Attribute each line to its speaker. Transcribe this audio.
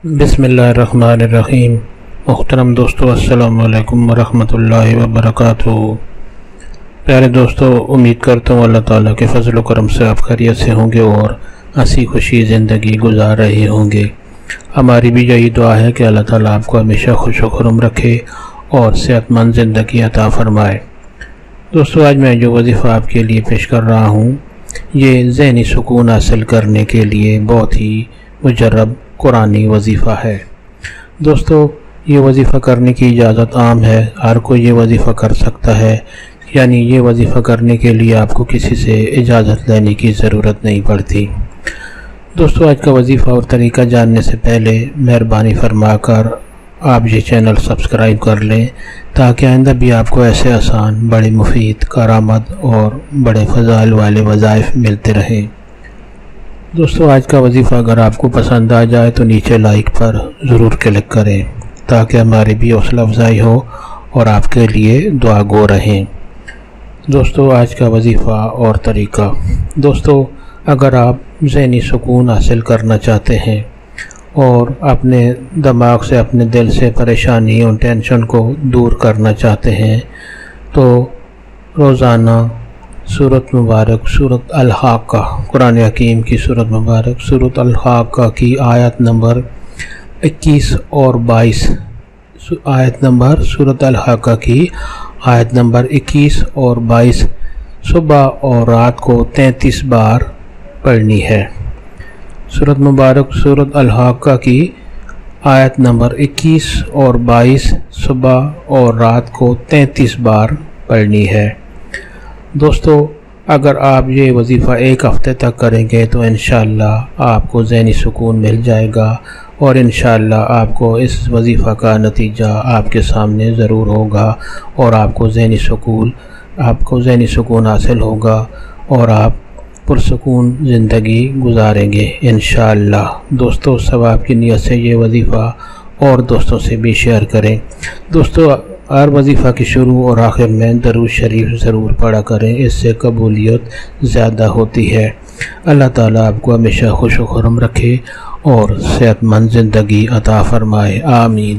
Speaker 1: بسم اللہ الرحمن الرحیم۔ محترم دوستو، السلام علیکم ورحمۃ اللہ وبرکاتہ۔ پیارے دوستو، امید کرتا ہوں اللہ تعالیٰ کے فضل و کرم سے آپ خیریت سے ہوں گے اور ہنسی خوشی زندگی گزار رہے ہوں گے۔ ہماری بھی یہی دعا ہے کہ اللہ تعالیٰ آپ کو ہمیشہ خوش و خرم رکھے اور صحت مند زندگی عطا فرمائے۔ دوستو، آج میں جو وظیفہ آپ کے لیے پیش کر رہا ہوں، یہ ذہنی سکون حاصل کرنے کے لیے بہت ہی مجرب قرآنی وظیفہ ہے۔ دوستو، یہ وظیفہ کرنے کی اجازت عام ہے، ہر کوئی یہ وظیفہ کر سکتا ہے، یعنی یہ وظیفہ کرنے کے لیے آپ کو کسی سے اجازت لینے کی ضرورت نہیں پڑتی۔ دوستو، آج کا وظیفہ اور طریقہ جاننے سے پہلے مہربانی فرما کر آپ یہ چینل سبسکرائب کر لیں تاکہ آئندہ بھی آپ کو ایسے آسان، بڑے مفید، کارآمد اور بڑے فضائل والے وظائف ملتے رہیں۔ دوستو، آج کا وظیفہ اگر آپ کو پسند آ جائے تو نیچے لائک پر ضرور کلک کریں تاکہ ہماری بھی حوصلہ افزائی ہو اور آپ کے لیے دعا گو رہیں۔ دوستو، آج کا وظیفہ اور طریقہ۔ دوستو، اگر آپ ذہنی سکون حاصل کرنا چاہتے ہیں اور اپنے دماغ سے، اپنے دل سے پریشانی اور ٹینشن کو دور کرنا چاہتے ہیں تو روزانہ سورۃ مبارک، سورۃ الحاقہ، قرآن حکیم کی سورۃ مبارک سورۃ الحاقہ کی آیت نمبر 21 اور 22، سورۃ الحاقہ کی آیت نمبر 21 اور 22 صبح اور رات کو 33 بار پڑھنی ہے۔ سورۃ مبارک سورۃ الحاقہ کی آیت نمبر 21 اور 22 صبح اور رات کو 33 بار پڑھنی ہے۔ دوستو، اگر آپ یہ وظیفہ ایک ہفتے تک کریں گے تو انشاءاللہ آپ کو ذہنی سکون مل جائے گا اور انشاءاللہ آپ کو اس وظیفہ کا نتیجہ آپ کے سامنے ضرور ہوگا اور آپ کو ذہنی سکون حاصل ہوگا اور آپ پرسکون زندگی گزاریں گے انشاءاللہ۔ دوستو، ثواب کی نیت سے یہ وظیفہ اور دوستوں سے بھی شیئر کریں۔ دوستو، ہر وظیفہ کی شروع اور آخر میں درود شریف ضرور پڑھا کریں، اس سے قبولیت زیادہ ہوتی ہے۔ اللہ تعالیٰ آپ کو ہمیشہ خوش و خرم رکھے اور صحت مند زندگی عطا فرمائے، آمین۔